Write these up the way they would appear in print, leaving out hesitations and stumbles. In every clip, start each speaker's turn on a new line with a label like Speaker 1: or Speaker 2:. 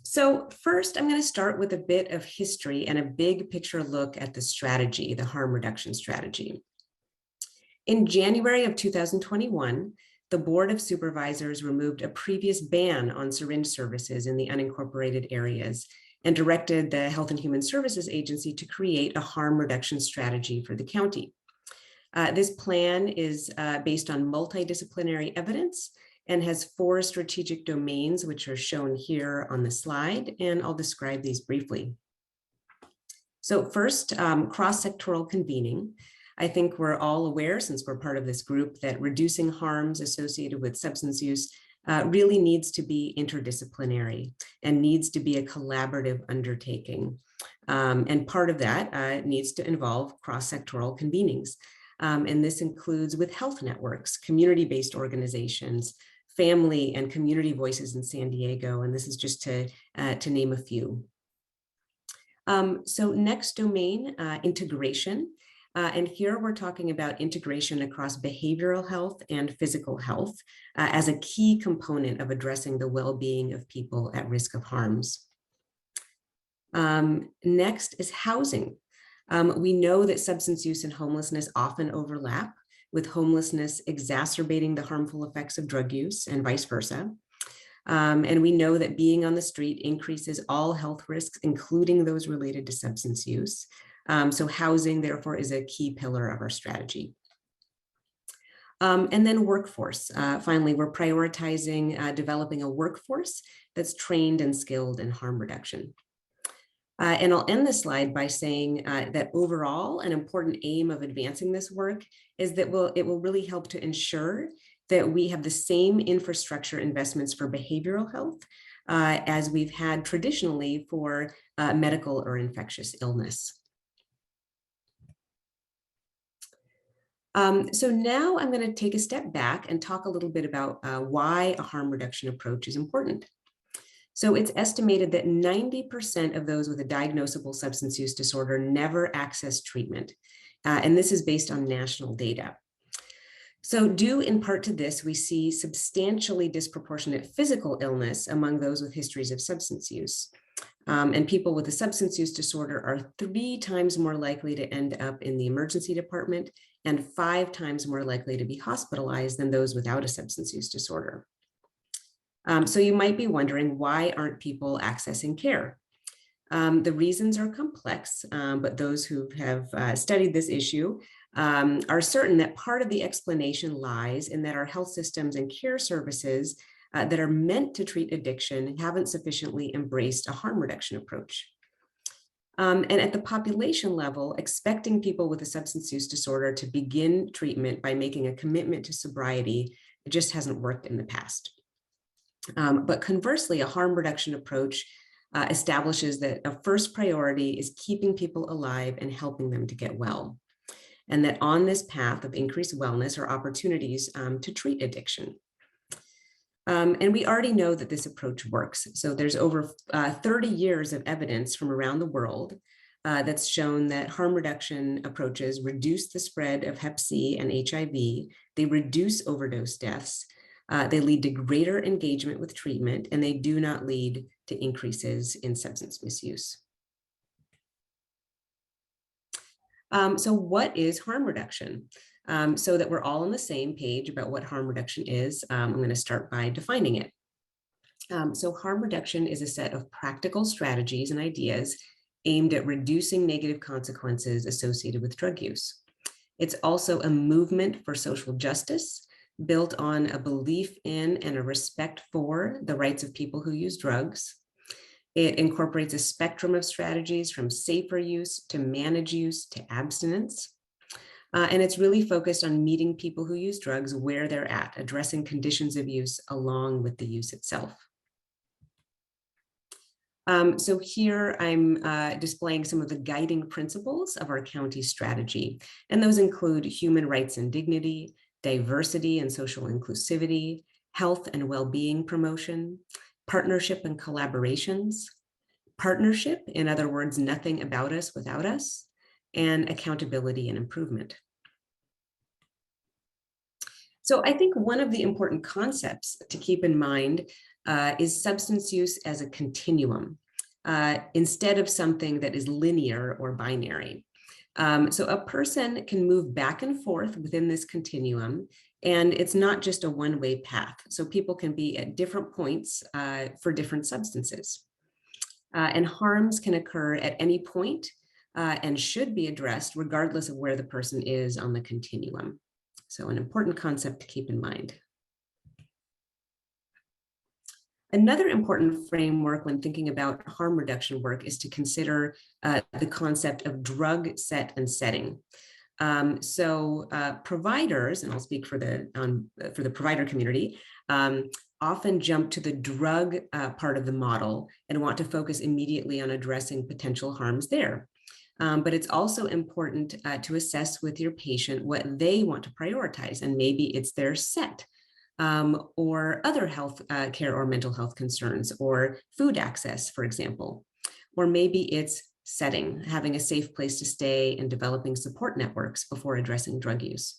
Speaker 1: So first, I'm going to start with a bit of history and a big picture look at the strategy, the harm reduction strategy. In January of 2021, the Board of Supervisors removed a previous ban on syringe services in the unincorporated areas and directed the Health and Human Services Agency to create a harm reduction strategy for the county. This plan is based on multidisciplinary evidence and has 4 strategic domains, which are shown here on the slide, and I'll describe these briefly. So first, cross-sectoral convening. I think we're all aware, since we're part of this group, that reducing harms associated with substance use really needs to be interdisciplinary and needs to be a collaborative undertaking. And part of that needs to involve cross-sectoral convenings. And this includes with health networks, community-based organizations, family and community voices in San Diego, and this is just to name a few. So next domain, integration. And here we're talking about integration across behavioral health and physical health as a key component of addressing the well-being of people at risk of harms. Next is housing. We know that substance use and homelessness often overlap, with homelessness exacerbating the harmful effects of drug use and vice versa. And we know that being on the street increases all health risks, including those related to substance use. So housing, therefore, is a key pillar of our strategy. And then workforce. Finally, we're prioritizing developing a workforce that's trained and skilled in harm reduction. And I'll end this slide by saying that overall, an important aim of advancing this work is that it will really help to ensure that we have the same infrastructure investments for behavioral health as we've had traditionally for medical or infectious illness. So now I'm going to take a step back and talk a little bit about why a harm reduction approach is important. So it's estimated that 90% of those with a diagnosable substance use disorder never access treatment. And this is based on national data. So due in part to this, we see substantially disproportionate physical illness among those with histories of substance use. And people with a substance use disorder are 3 times more likely to end up in the emergency department and 5 times more likely to be hospitalized than those without a substance use disorder. So you might be wondering, why aren't people accessing care? The reasons are complex, but those who have studied this issue are certain that part of the explanation lies in that our health systems and care services that are meant to treat addiction haven't sufficiently embraced a harm reduction approach. And at the population level, expecting people with a substance use disorder to begin treatment by making a commitment to sobriety just hasn't worked in the past. But conversely, a harm reduction approach establishes that a first priority is keeping people alive and helping them to get well. And that on this path of increased wellness are opportunities to treat addiction. And we already know that this approach works. So there's over 30 years of evidence from around the world that's shown that harm reduction approaches reduce the spread of Hep C and HIV. They reduce overdose deaths. They lead to greater engagement with treatment, and they do not lead to increases in substance misuse. So what is harm reduction? So that we're all on the same page about what harm reduction is, I'm going to start by defining it. So harm reduction is a set of practical strategies and ideas aimed at reducing negative consequences associated with drug use. It's also a movement for social justice built on a belief in and a respect for the rights of people who use drugs. It incorporates a spectrum of strategies from safer use to managed use to abstinence. And it's really focused on meeting people who use drugs where they're at, addressing conditions of use along with the use itself. So here I'm displaying some of the guiding principles of our county strategy. And those include human rights and dignity, diversity and social inclusivity, health and well-being promotion, partnership and collaborations, partnership, in other words, nothing about us without us, and accountability and improvement. So I think one of the important concepts to keep in mind is substance use as a continuum instead of something that is linear or binary. So a person can move back and forth within this continuum, and it's not just a one-way path. So people can be at different points for different substances. And harms can occur at any point and should be addressed regardless of where the person is on the continuum. So an important concept to keep in mind. Another important framework when thinking about harm reduction work is to consider the concept of drug set and setting. Providers, and I'll speak for the provider community, often jump to the drug part of the model and want to focus immediately on addressing potential harms there. But it's also important to assess with your patient what they want to prioritize, and maybe it's their set. Or other health care or mental health concerns, or food access, for example. Or maybe it's setting, having a safe place to stay and developing support networks before addressing drug use.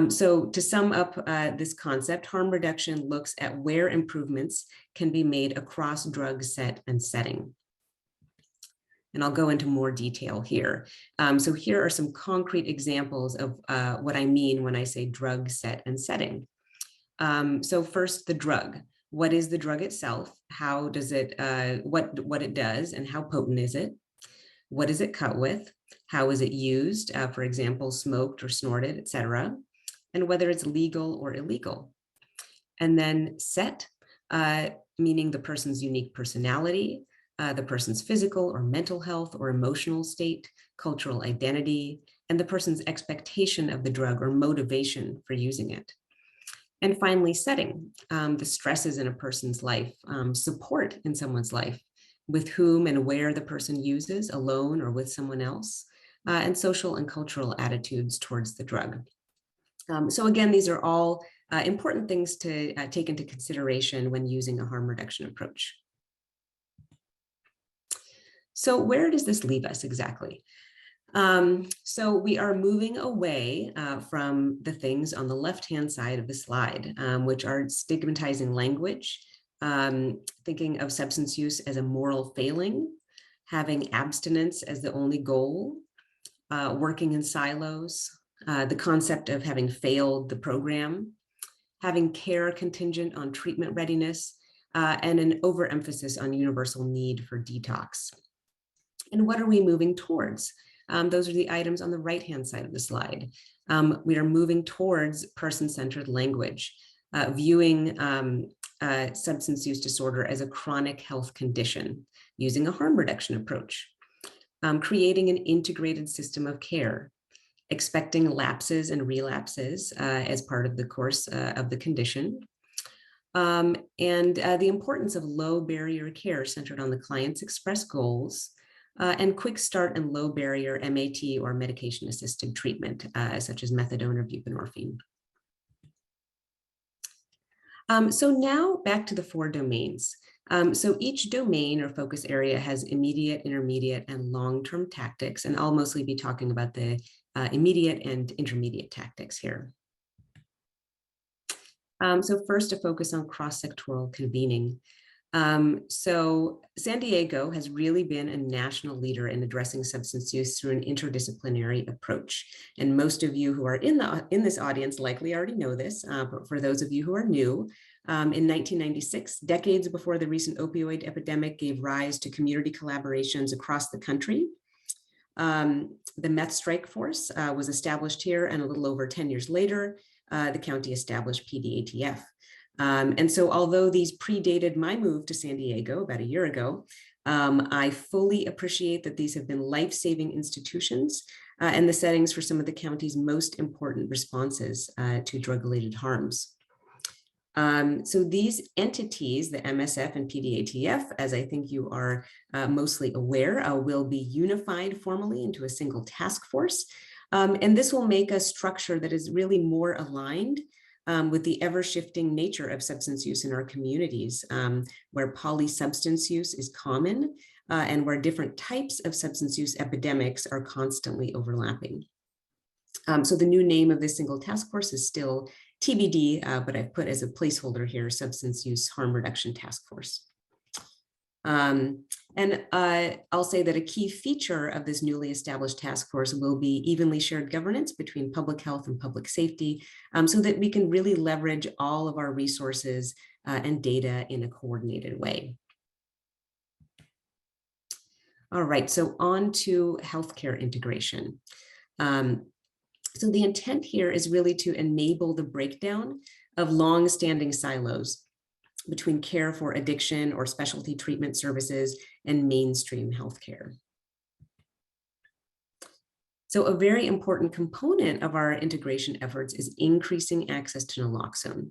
Speaker 1: So to sum up this concept, harm reduction looks at where improvements can be made across drug set and setting. And I'll go into more detail here. So here are some concrete examples of what I mean when I say drug set and setting. So first, the drug. What is the drug itself? How does it, what it does, and how potent is it? What is it cut with? How is it used? For example, smoked or snorted, etc. And whether it's legal or illegal. And then set, meaning the person's unique personality, the person's physical or mental health or emotional state, cultural identity, and the person's expectation of the drug or motivation for using it. And finally, setting, the stresses in a person's life, support in someone's life, with whom and where the person uses, alone or with someone else, and social and cultural attitudes towards the drug. So again, these are all important things to take into consideration when using a harm reduction approach. So where does this leave us exactly? So we are moving away from the things on the left-hand side of the slide, which are stigmatizing language, thinking of substance use as a moral failing, having abstinence as the only goal, working in silos, the concept of having failed the program, having care contingent on treatment readiness, and an overemphasis on universal need for detox. And what are we moving towards? Those are the items on the right-hand side of the slide. We are moving towards person-centered language, viewing substance use disorder as a chronic health condition, using a harm reduction approach, creating an integrated system of care, expecting lapses and relapses as part of the course of the condition, and the importance of low barrier care centered on the client's express goals, and quick start and low barrier MAT or medication assisted treatment, such as methadone or buprenorphine. So now back to the 4 domains. So each domain or focus area has immediate, intermediate, and long-term tactics, and I'll mostly be talking about the immediate and intermediate tactics here. So first, a focus on cross-sectoral convening. So San Diego has really been a national leader in addressing substance use through an interdisciplinary approach. And most of you who are in this audience likely already know this, but for those of you who are new, in 1996, decades before the recent opioid epidemic gave rise to community collaborations across the country, the Meth Strike Force was established here, and a little over 10 years later, the county established PDATF. And so although these predated my move to San Diego about a year ago, I fully appreciate that these have been life-saving institutions and the settings for some of the county's most important responses to drug-related harms. So these entities, the MSF and PDATF, as I think you are mostly aware, will be unified formally into a single task force. And this will make a structure that is really more aligned with the ever-shifting nature of substance use in our communities, where polysubstance use is common and where different types of substance use epidemics are constantly overlapping. So the new name of this single task force is still TBD, but I've put as a placeholder here, Substance Use Harm Reduction Task Force. I'll say that a key feature of this newly established task force will be evenly shared governance between public health and public safety, so that we can really leverage all of our resources and data in a coordinated way. All right, so on to healthcare integration. So the intent here is really to enable the breakdown of long-standing silos between care for addiction or specialty treatment services and mainstream healthcare. So a very important component of our integration efforts is increasing access to naloxone.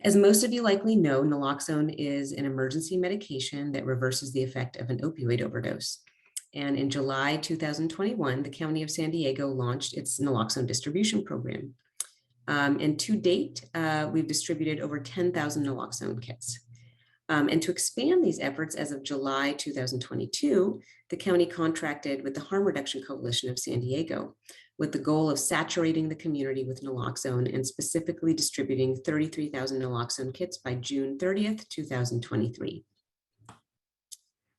Speaker 1: As most of you likely know, naloxone is an emergency medication that reverses the effect of an opioid overdose. And in July 2021, the County of San Diego launched its naloxone distribution program. And to date, we've distributed over 10,000 naloxone kits. And to expand these efforts, as of July 2022, the county contracted with the Harm Reduction Coalition of San Diego with the goal of saturating the community with naloxone and specifically distributing 33,000 naloxone kits by June 30th, 2023.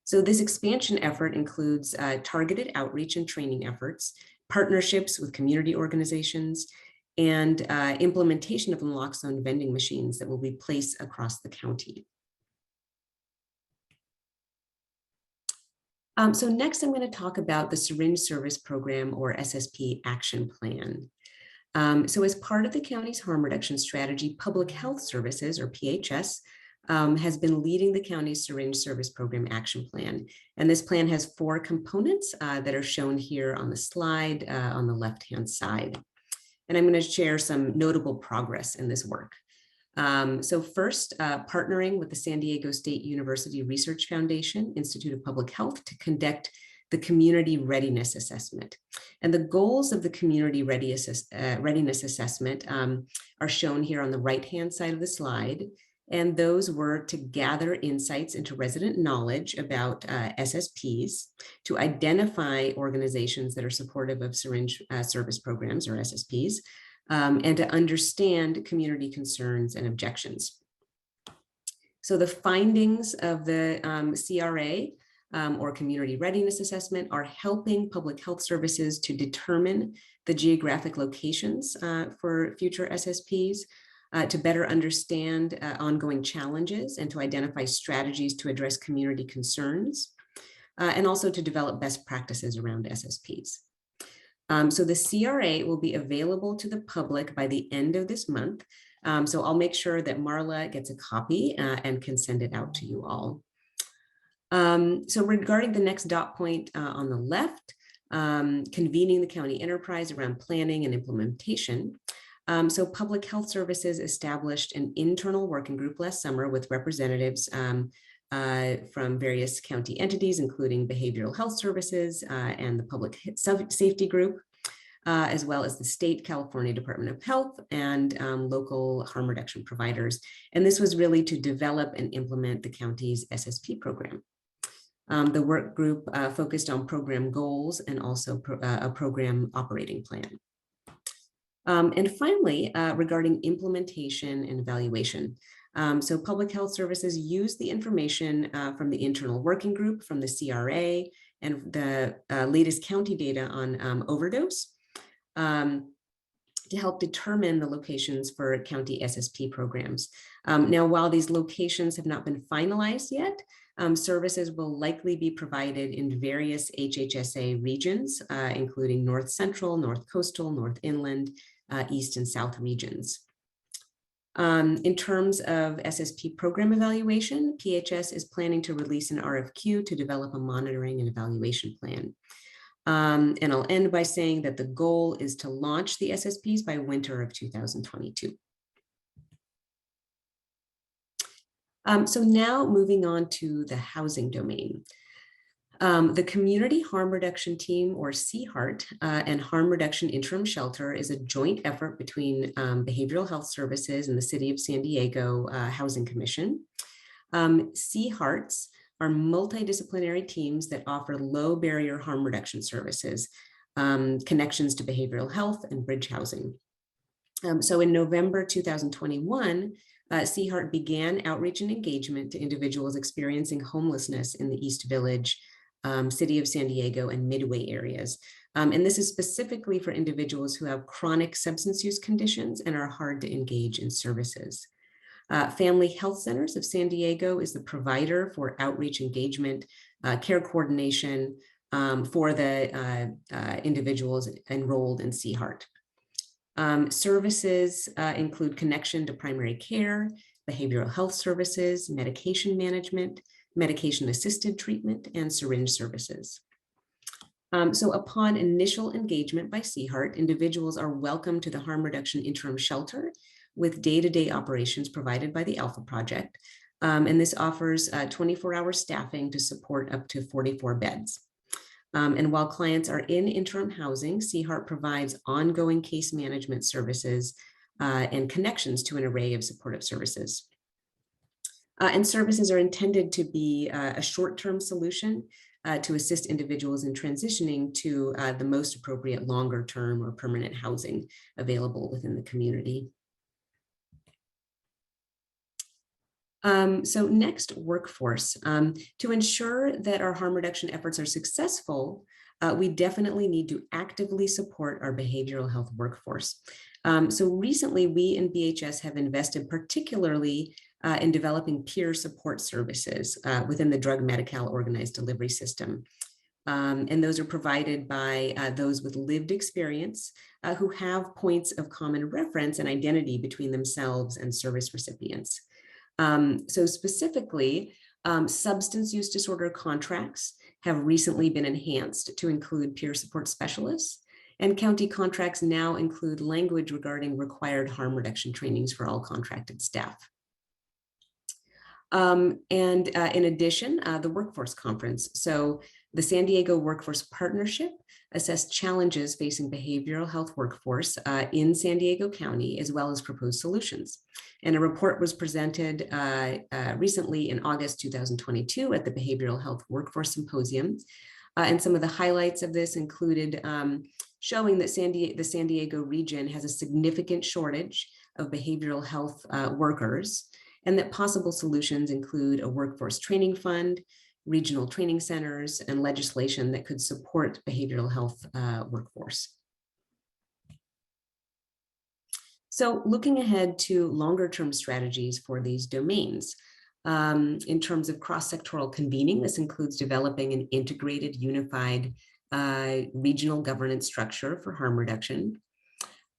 Speaker 1: So this expansion effort includes targeted outreach and training efforts, partnerships with community organizations, and implementation of naloxone vending machines that will be placed across the county. So next, I'm going to talk about the Syringe Service Program, or SSP, action plan. So as part of the county's harm reduction strategy, Public Health Services, or PHS, has been leading the county's Syringe Service Program action plan. And this plan has 4 components that are shown here on the slide on the left-hand side. And I'm going to share some notable progress in this work. So first, partnering with the San Diego State University Research Foundation Institute of Public Health to conduct the Community Readiness Assessment. And the goals of the Community Readiness Assessment are shown here on the right-hand side of the slide. And those were to gather insights into resident knowledge about SSPs, to identify organizations that are supportive of syringe service programs, or SSPs, and to understand community concerns and objections. So the findings of the CRA, or Community Readiness Assessment, are helping public health services to determine the geographic locations for future SSPs, to better understand ongoing challenges and to identify strategies to address community concerns, and also to develop best practices around SSPs. So the CRA will be available to the public by the end of this month. So I'll make sure that Marla gets a copy and can send it out to you all. So regarding the next dot point on the left, convening the county enterprise around planning and implementation. So Public Health Services established an internal working group last summer with representatives from various county entities, including Behavioral Health Services and the Public Safety Group, as well as the State California Department of Health and local harm reduction providers. And this was really to develop and implement the county's SSP program. The work group focused on program goals and also a program operating plan. And finally, regarding implementation and evaluation. So Public Health Services use the information from the internal working group, from the CRA, and the latest county data on overdose to help determine the locations for county SSP programs. Now, while these locations have not been finalized yet, services will likely be provided in various HHSA regions, including North Central, North Coastal, North Inland, East and South regions. In terms of SSP program evaluation, PHS is planning to release an RFQ to develop a monitoring and evaluation plan. And I'll end by saying that the goal is to launch the SSPs by winter of 2022. So now moving on to the housing domain. The Community Harm Reduction Team, or CHART, and Harm Reduction Interim Shelter is a joint effort between Behavioral Health Services and the City of San Diego Housing Commission. CHARTs are multidisciplinary teams that offer low barrier harm reduction services, connections to behavioral health and bridge housing. So in November 2021, CHEART began outreach and engagement to individuals experiencing homelessness in the East Village, City of San Diego, and Midway areas. And this is specifically for individuals who have chronic substance use conditions and are hard to engage in services. Family Health Centers of San Diego is the provider for outreach engagement, care coordination for the individuals enrolled in CHEART. Services include connection to primary care, behavioral health services, medication management, medication-assisted treatment, and syringe services. So upon initial engagement by CHEART, individuals are welcome to the Harm Reduction Interim Shelter with day-to-day operations provided by the Alpha Project. And this offers 24-hour staffing to support up to 44 beds. And while clients are in interim housing, CHEART provides ongoing case management services and connections to an array of supportive services. And services are intended to be a short-term solution to assist individuals in transitioning to the most appropriate longer-term or permanent housing available within the community. So next, workforce. To ensure that our harm reduction efforts are successful, we definitely need to actively support our behavioral health workforce. So recently, we in BHS have invested particularly in developing peer support services within the drug Medi-Cal organized delivery system. And those are provided by those with lived experience who have points of common reference and identity between themselves and service recipients. So specifically, substance use disorder contracts have recently been enhanced to include peer support specialists, and county contracts now include language regarding required harm reduction trainings for all contracted staff. And in addition, the Workforce Conference. So the San Diego Workforce Partnership assessed challenges facing behavioral health workforce in San Diego County, as well as proposed solutions. And a report was presented recently in August 2022 at the Behavioral Health Workforce Symposium. And some of the highlights of this included showing that the San Diego region has a significant shortage of behavioral health workers, and that possible solutions include a workforce training fund, regional training centers, and legislation that could support behavioral health workforce. So looking ahead to longer-term strategies for these domains, in terms of cross-sectoral convening, this includes developing an integrated, unified regional governance structure for harm reduction,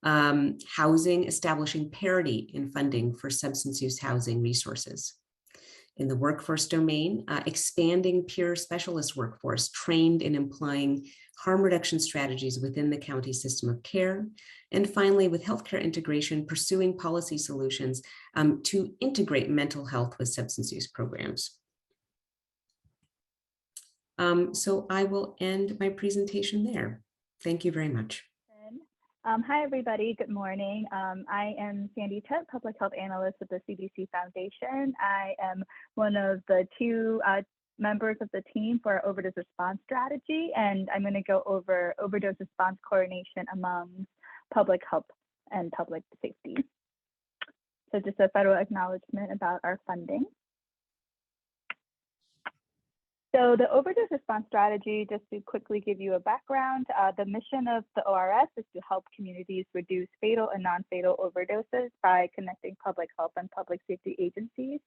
Speaker 1: housing, establishing parity in funding for substance use housing resources. In the workforce domain, expanding peer specialist workforce trained in employing harm reduction strategies within the county system of care. And finally, with healthcare integration, pursuing policy solutions to integrate mental health with substance use programs. So I will end my presentation there. Thank you very much.
Speaker 2: Hi, everybody. Good morning. I am Sandy Tutt, Public Health Analyst with the CDC Foundation. I am one of the two members of the team for our overdose response strategy, and I'm going to go over overdose response coordination among public health and public safety. So just a federal acknowledgement about our funding. So the overdose response strategy, just to quickly give you a background, the mission of the ORS is to help communities reduce fatal and non-fatal overdoses by connecting public health and public safety agencies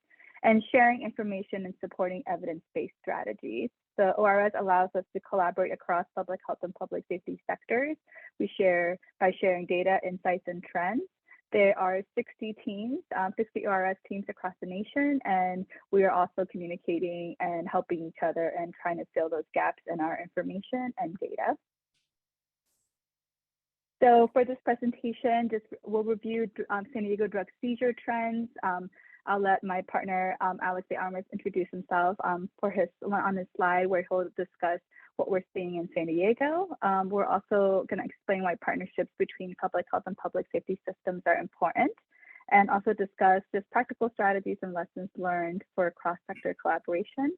Speaker 2: and sharing information and supporting evidence-based strategies. The ORS allows us to collaborate across public health and public safety sectors. We share by sharing data, insights, and trends. There are 60 teams, 60 ORS teams across the nation, and we are also communicating and helping each other and trying to fill those gaps in our information and data. So for this presentation, we'll review San Diego drug seizure trends. I'll let my partner, Alex de Armas, introduce himself on his slide where he'll discuss what we're seeing in San Diego. We're also going to explain why partnerships between public health and public safety systems are important, and also discuss just practical strategies and lessons learned for cross-sector collaboration,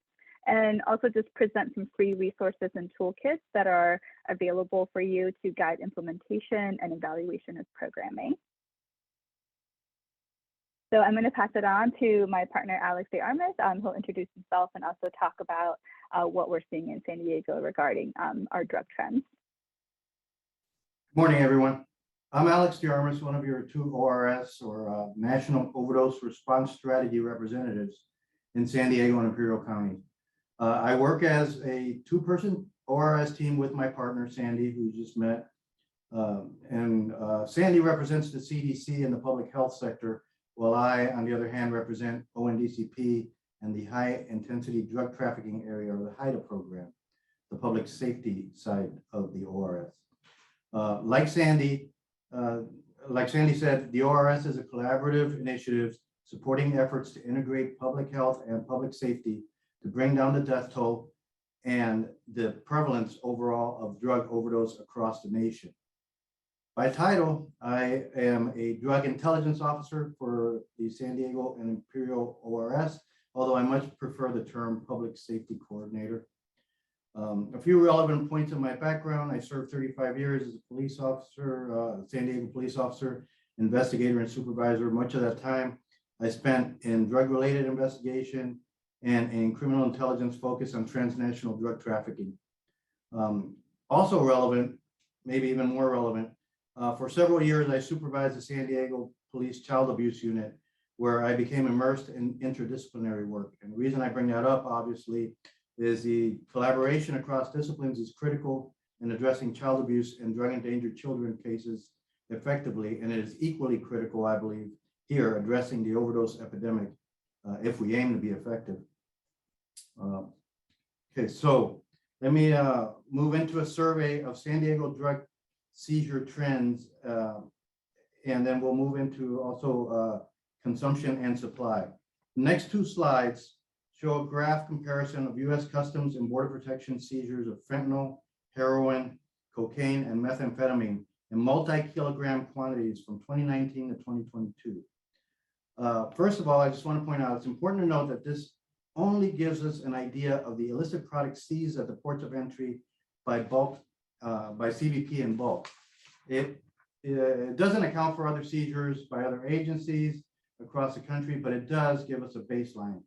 Speaker 2: and also just present some free resources and toolkits that are available for you to guide implementation and evaluation of programming. So I'm going to pass it on to my partner, Alex de Armas. He'll introduce himself and also talk about what we're seeing in San Diego regarding our drug trends.
Speaker 3: Good morning, everyone. I'm Alex de Armas, one of your two ORS or National Overdose Response Strategy representatives in San Diego and Imperial County. I work as a two-person ORS team with my partner, Sandy, who you just met. Sandy represents the CDC and the public health sector, while I, on the other hand, represent ONDCP and the high intensity drug trafficking area, or the HTUT program, the public safety side of the ORS. Like Sandy said, the ORS is a collaborative initiative supporting efforts to integrate public health and public safety to bring down the death toll and the prevalence overall of drug overdose across the nation. By title, I am a drug intelligence officer for the San Diego and Imperial ORS, although I much prefer the term public safety coordinator. A few relevant points in my background: I served 35 years as a police officer, San Diego police officer, investigator, and supervisor. Much of that time I spent in drug-related investigation and in criminal intelligence focused on transnational drug trafficking. Also relevant, maybe even more relevant, for several years I supervised the San Diego Police Child Abuse Unit, where I became immersed in interdisciplinary work. And the reason I bring that up, obviously, is the collaboration across disciplines is critical in addressing child abuse and drug endangered children cases effectively, and it is equally critical, I believe, here addressing the overdose epidemic if we aim to be effective. Okay, so let me move into a survey of San Diego drug seizure trends, and then we'll move into also consumption and supply. The next two slides show a graph comparison of U.S. Customs and Border Protection seizures of fentanyl, heroin, cocaine, and methamphetamine in multi-kilogram quantities from 2019 to 2022. First of all, I just want to point out, it's important to note that this only gives us an idea of the illicit products seized at the ports of entry by CBP in bulk. It doesn't account for other seizures by other agencies across the country, but it does give us a baseline.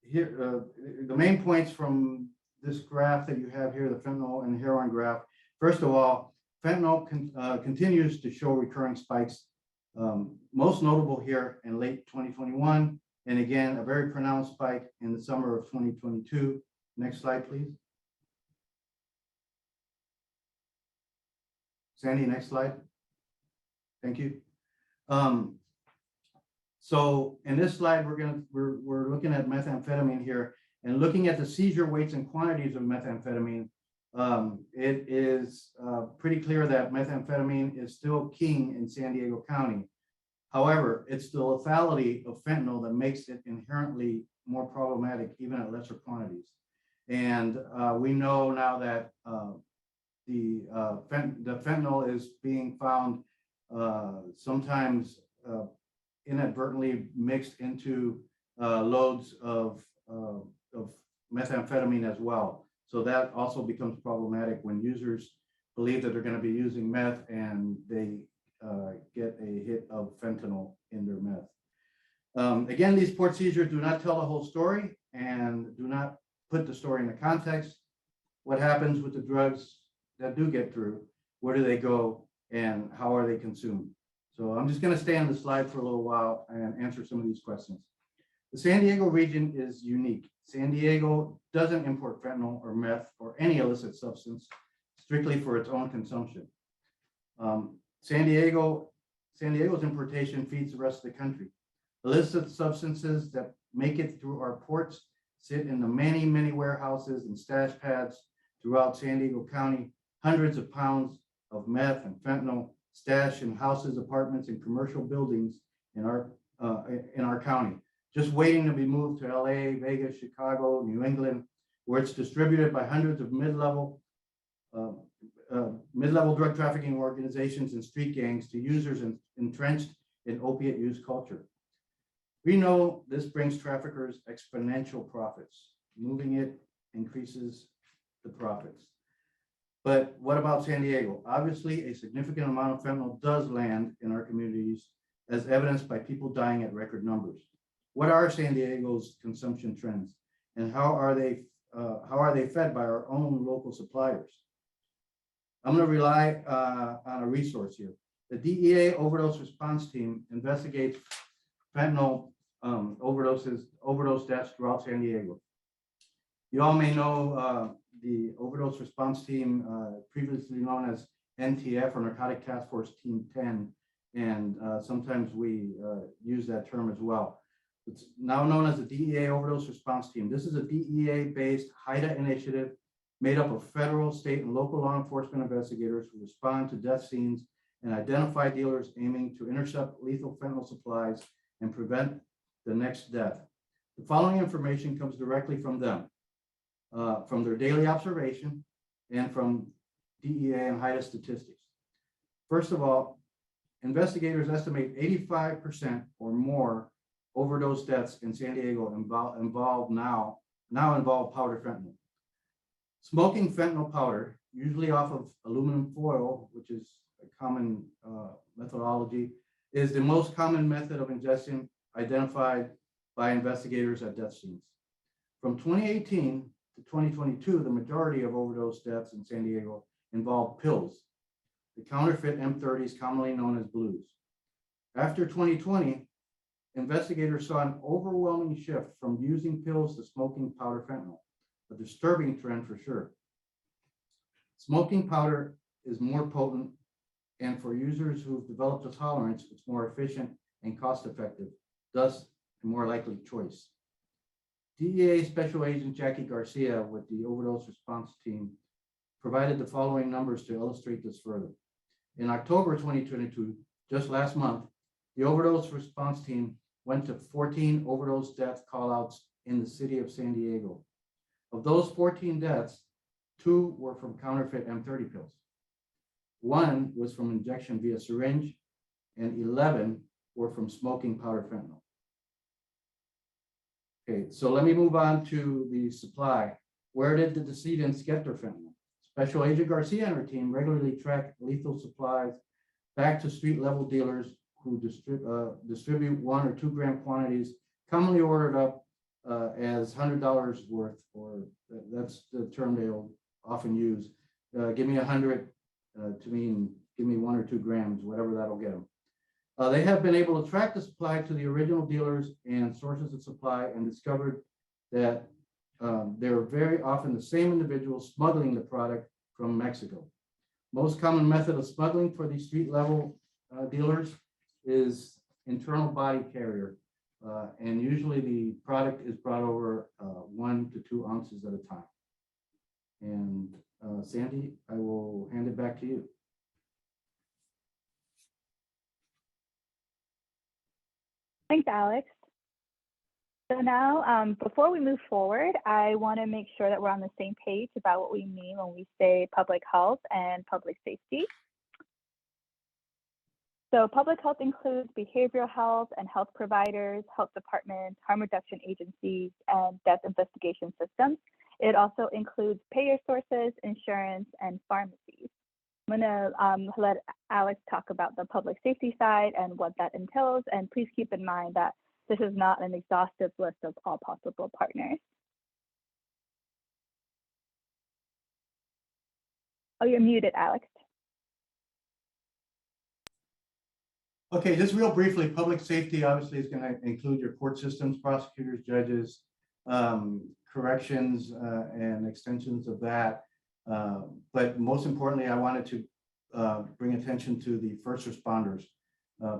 Speaker 3: Here, the main points from this graph that you have here, the fentanyl and heroin graph. First of all, fentanyl continues to show recurring spikes, most notable here in late 2021, and again, a very pronounced spike in the summer of 2022. Next slide, please. Sandy, next slide. Thank you. So in this slide, we're looking at methamphetamine here, and looking at the seizure weights and quantities of methamphetamine. It is pretty clear that methamphetamine is still king in San Diego County. However, it's the lethality of fentanyl that makes it inherently more problematic, even at lesser quantities. And we know now that the fentanyl is being found sometimes inadvertently mixed into loads of methamphetamine as well. So that also becomes problematic when users believe that they're going to be using meth and they get a hit of fentanyl in their meth. Again, these port seizures do not tell the whole story and do not put the story into context. What happens with the drugs that do get through? Where do they go and how are they consumed? So I'm just going to stay on the slide for a little while and answer some of these questions. The San Diego region is unique. San Diego doesn't import fentanyl or meth or any illicit substance strictly for its own consumption. San Diego's importation feeds the rest of the country. Illicit substances that make it through our ports sit in the many, many warehouses and stash pads throughout San Diego County. Hundreds of pounds of meth and fentanyl stashed in houses, apartments, and commercial buildings in our county, just waiting to be moved to LA, Vegas, Chicago, New England, where it's distributed by hundreds of mid-level drug trafficking organizations and street gangs to users entrenched in opiate use culture. We know this brings traffickers exponential profits. Moving it increases the profits. But what about San Diego? Obviously, a significant amount of fentanyl does land in our communities as evidenced by people dying at record numbers. What are San Diego's consumption trends, and how are they fed by our own local suppliers? I'm going to rely on a resource here. The DEA Overdose Response Team investigates fentanyl overdose deaths throughout San Diego. You all may know the Overdose Response Team, previously known as NTF, or Narcotic Task Force Team 10, and sometimes we use that term as well. It's now known as the DEA Overdose Response Team. This is a DEA-based HTUT initiative made up of federal, state, and local law enforcement investigators who respond to death scenes and identify dealers aiming to intercept lethal fentanyl supplies and prevent the next death. The following information comes directly from them, from their daily observation and from DEA and HTUT statistics. First of all, investigators estimate 85% or more overdose deaths in San Diego involve powder fentanyl. Smoking fentanyl powder, usually off of aluminum foil, which is a common methodology, is the most common method of ingestion identified by investigators at death scenes. From 2018 to 2022, the majority of overdose deaths in San Diego involved pills, the counterfeit M30s, commonly known as blues. After 2020, investigators saw an overwhelming shift from using pills to smoking powder fentanyl, a disturbing trend for sure. Smoking powder is more potent, and for users who've developed a tolerance, it's more efficient and cost-effective, thus a more likely choice. DEA Special Agent Jackie Garcia with the Overdose Response Team provided the following numbers to illustrate this further. In October 2022, just last month, the Overdose Response Team went to 14 overdose death callouts in the city of San Diego. Of those 14 deaths, 2 were from counterfeit M30 pills. 1 was from injection via syringe, and 11 were from smoking powder fentanyl. Okay, so let me move on to the supply. Where did the decedents get their fentanyl? Special Agent Garcia and her team regularly track lethal supplies back to street level dealers who distribute 1 or 2 gram quantities, commonly ordered up as $100 worth, or that's the term they'll often use. Give me 100 to mean give me 1 or 2 grams, whatever that'll get them. They have been able to track the supply to the original dealers and sources of supply, and discovered that they're very often the same individuals smuggling the product from Mexico. Most common method of smuggling for these street level dealers is internal body carrier. And usually the product is brought over 1 to 2 ounces at a time. And Sandy, I will hand it back to you.
Speaker 2: Thanks, Alex. So now, before we move forward, I want to make sure that we're on the same page about what we mean when we say public health and public safety. So public health includes behavioral health and health providers, health departments, harm reduction agencies, and death investigation systems. It also includes payer sources, insurance, and pharmacies. I'm going to let Alex talk about the public safety side and what that entails. And please keep in mind that this is not an exhaustive list of all possible partners. Oh, you're muted, Alex.
Speaker 3: Okay, just real briefly, public safety obviously is going to include your court systems, prosecutors, judges, corrections, and extensions of that. But most importantly, I wanted to bring attention to the first responders,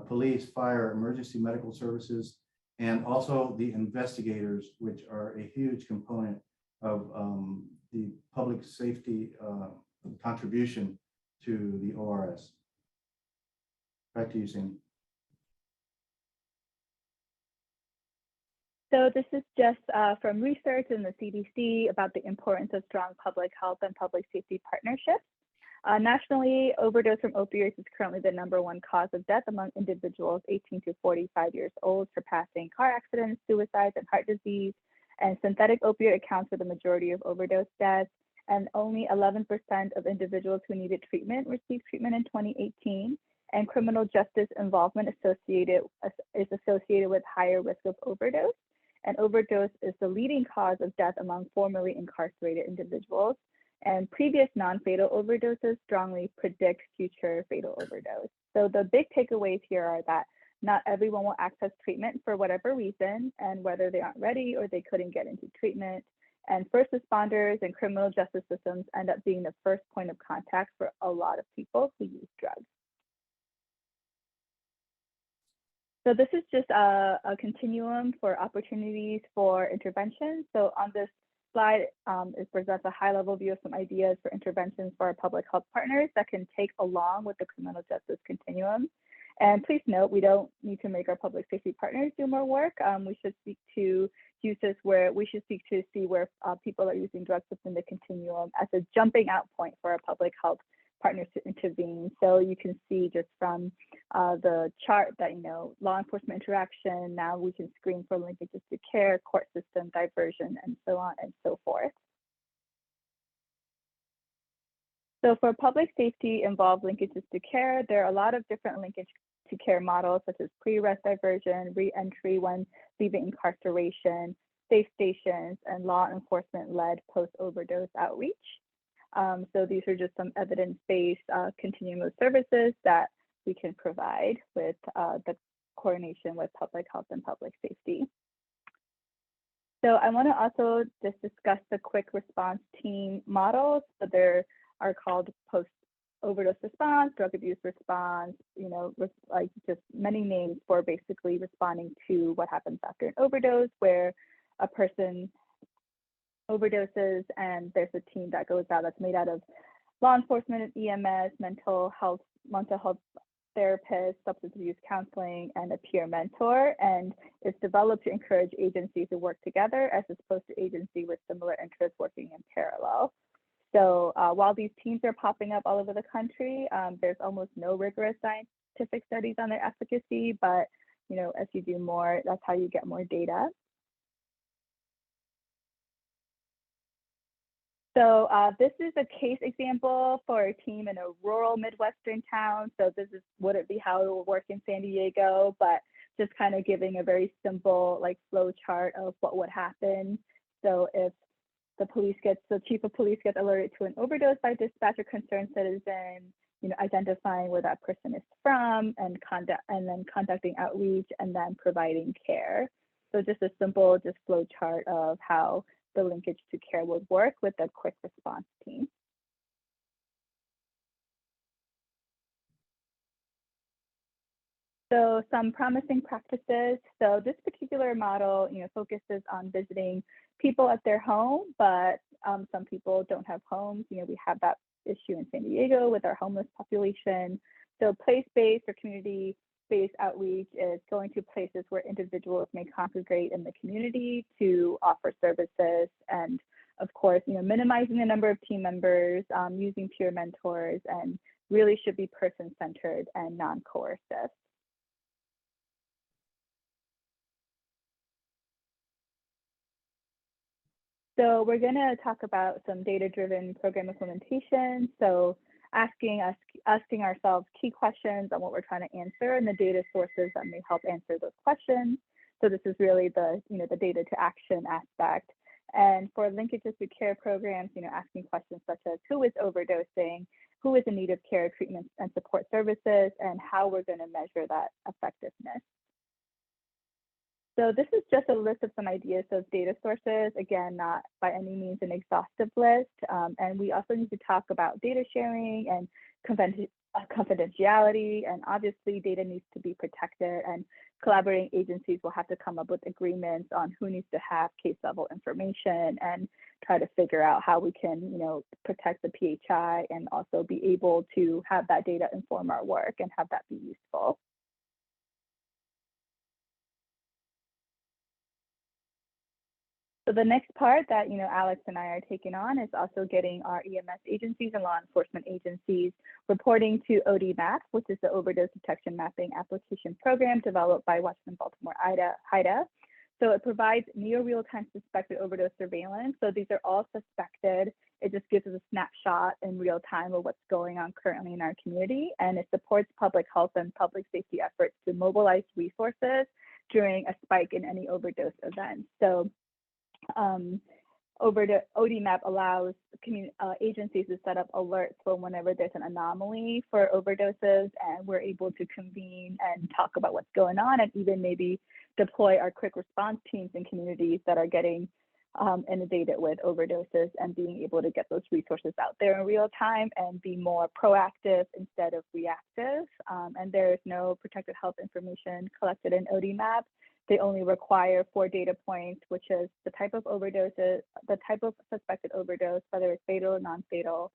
Speaker 3: police, fire, emergency medical services, and also the investigators, which are a huge component of the public safety contribution to the ORS. Back to you, Sandy.
Speaker 2: So this is just from research in the CDC about the importance of strong public health and public safety partnerships. Nationally, overdose from opioids is currently the #1 cause of death among individuals 18 to 45 years old, surpassing car accidents, suicides, and heart disease. And synthetic opioid accounts for the majority of overdose deaths. And only 11% of individuals who needed treatment received treatment in 2018. and criminal justice involvement is associated with higher risk of overdose. And overdose is the leading cause of death among formerly incarcerated individuals. And previous non-fatal overdoses strongly predict future fatal overdose. So the big takeaways here are that not everyone will access treatment for whatever reason, and whether they aren't ready or they couldn't get into treatment. And first responders and criminal justice systems end up being the first point of contact for a lot of people who use drugs. So this is just a continuum for opportunities for intervention. So on this slide, it presents a high-level view of some ideas for interventions for our public health partners that can take along with the criminal justice continuum. And please note, we don't need to make our public safety partners do more work. We should seek to use this where we should seek to see where people are using drugs within the continuum as a jumping out point for our public health partners to intervene. So you can see just from the chart that, law enforcement interaction, now we can screen for linkages to care, court system diversion, and so on and so forth. So for public safety involved linkages to care, there are a lot of different linkage to care models, such as pre-arrest diversion, re-entry when leaving incarceration, safe stations, and law enforcement-led post-overdose outreach. So these are just some evidence-based continuum of services that we can provide with the coordination with public health and public safety. So I want to also just discuss the quick response team models. So there are called post-overdose response, drug abuse response, like just many names for basically responding to what happens after an overdose, where a person overdoses and there's a team that goes out that's made out of law enforcement and EMS, mental health therapists, substance abuse counseling, and a peer mentor. And it's developed to encourage agencies to work together as opposed to agencies with similar interests working in parallel. So while these teams are popping up all over the country, there's almost no rigorous scientific studies on their efficacy, but as you do more, that's how you get more data. So this is a case example for a team in a rural Midwestern town. So this wouldn't be how it will work in San Diego, but just kind of giving a very simple flow chart of what would happen. So if the chief of police gets alerted to an overdose by dispatch or concerned citizen, identifying where that person is from and then contacting outreach and then providing care. So just a simple flow chart of how the linkage to care would work with the quick response team. So some promising practices. So this particular model, focuses on visiting people at their home, but some people don't have homes. We have that issue in San Diego with our homeless population. So place-based or community-based outreach is going to places where individuals may congregate in the community to offer services, and of course, minimizing the number of team members, using peer mentors, and really should be person-centered and non-coercive. So we're going to talk about some data-driven program implementation. So asking ourselves key questions on what we're trying to answer and the data sources that may help answer those questions. So this is really the the data to action aspect. And for linkages to care programs, asking questions such as who is overdosing, who is in need of care, treatment, and support services, and how we're going to measure that effectiveness. So this is just a list of some ideas of data sources, again, not by any means an exhaustive list. And we also need to talk about data sharing and confidentiality, and obviously data needs to be protected, and collaborating agencies will have to come up with agreements on who needs to have case level information and try to figure out how we can, protect the PHI and also be able to have that data inform our work and have that be useful. So the next part that Alex and I are taking on is also getting our EMS agencies and law enforcement agencies reporting to ODMAP, which is the Overdose Detection Mapping Application Program developed by Washington Baltimore HIDA. So it provides near real-time suspected overdose surveillance. So these are all suspected. It just gives us a snapshot in real time of what's going on currently in our community. And it supports public health and public safety efforts to mobilize resources during a spike in any overdose event. So ODMAP allows agencies to set up alerts for whenever there's an anomaly for overdoses, and we're able to convene and talk about what's going on, and even maybe deploy our quick response teams in communities that are getting inundated with overdoses, and being able to get those resources out there in real time and be more proactive instead of reactive. And there is no protected health information collected in ODMAP. They only require 4 data points, which is the type of overdoses, the type of suspected overdose, whether it's fatal or non-fatal,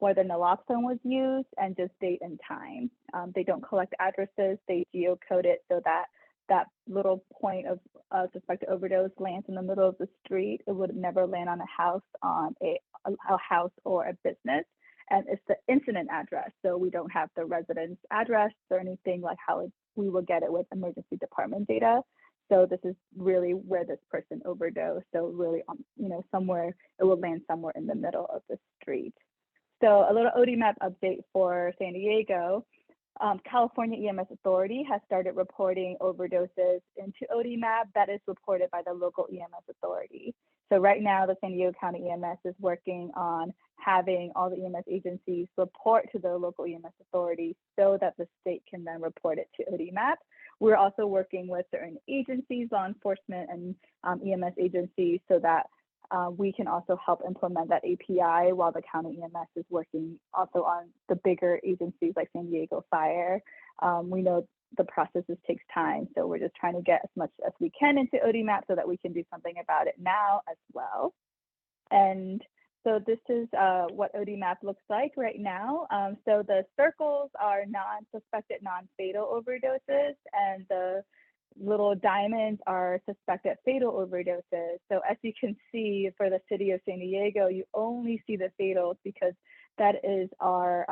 Speaker 2: whether naloxone was used, and just date and time. They don't collect addresses. They geocode it so that that little point of suspected overdose lands in the middle of the street. It would never land on a house, a house or a business. And it's the incident address. So we don't have the resident's address or anything like how we will get it with emergency department data. So this is really where this person overdosed. So really, somewhere, it will land somewhere in the middle of the street. So a little ODMAP update for San Diego. California EMS Authority has started reporting overdoses into ODMAP that is reported by the local EMS authority. So right now, the San Diego County EMS is working on having all the EMS agencies report to the local EMS authority so that the state can then report it to ODMAP. We're also working with certain agencies, law enforcement and EMS agencies, so that we can also help implement that API while the county EMS is working also on the bigger agencies like San Diego Fire. We know the processes takes time, so we're just trying to get as much as we can into ODMAP so that we can do something about it now as well. And so this is what ODMAP looks like right now. So the circles are non-suspected, non-fatal overdoses, and the little diamonds are suspected fatal overdoses. So as you can see, for the city of San Diego, you only see the fatals because that is our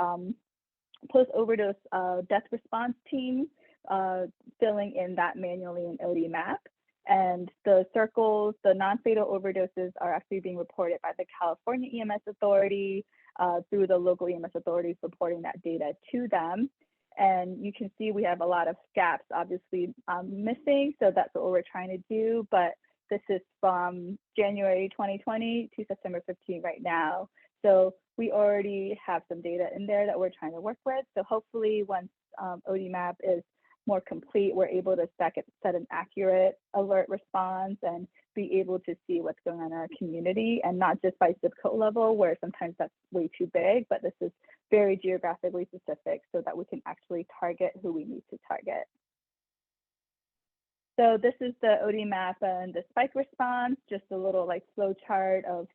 Speaker 2: post-overdose death response team filling in that manually in ODMAP. And the circles, the non-fatal overdoses are actually being reported by the California EMS Authority through the local EMS authorities reporting that data to them. And you can see we have a lot of gaps obviously missing, so that's what we're trying to do. But this is from January 2020 to September 15 right now. So we already have some data in there that we're trying to work with. So hopefully once ODMAP is more complete, we're able to set an accurate alert response and be able to see what's going on in our community, and not just by zip code level, where sometimes that's way too big, but this is very geographically specific so that we can actually target who we need to target. So this is the ODMAP and the spike response, just a little like flow chart of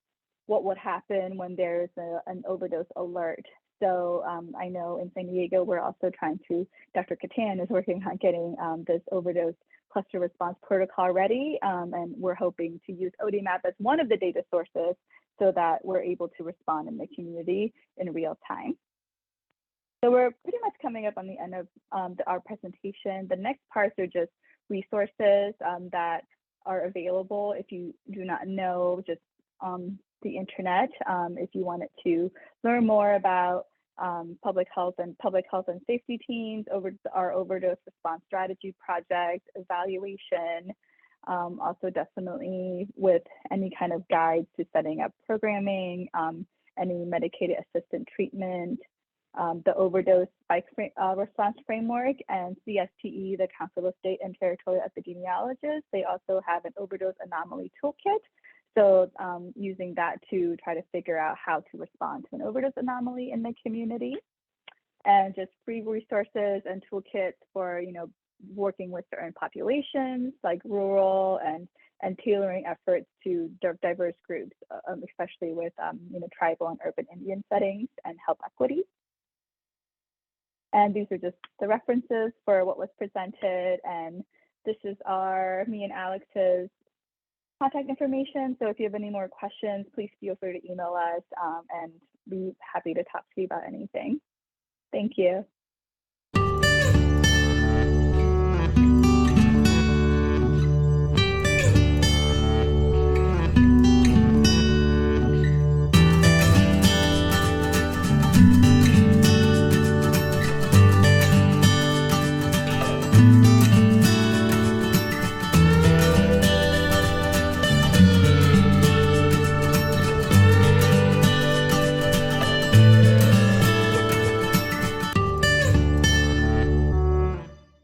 Speaker 2: what would happen when there's an overdose alert. So I know in San Diego, we're also trying to, Dr. KATTAN is working on getting this overdose cluster response protocol ready. And we're hoping to use ODMAP as one of the data sources so that we're able to respond in the community in real time. So we're pretty much coming up on the end of our presentation. The next parts are just resources that are available if you do not know just the internet. If you wanted to learn more about public health and safety teams, our overdose response strategy project, evaluation, also definitely with any kind of guides to setting up programming, any medicated assistant treatment, the overdose spike response framework, and CSTE, the Council of State and Territorial Epidemiologists. They also have an overdose anomaly toolkit. So using that to try to figure out how to respond to an overdose anomaly in the community, and just free resources and toolkits for working with certain populations like rural and tailoring efforts to diverse groups, especially with tribal and urban Indian settings and health equity. And these are just the references for what was presented, and this is me and Alex's contact information. So if you have any more questions, please feel free to email us and be happy to talk to you about anything. Thank you.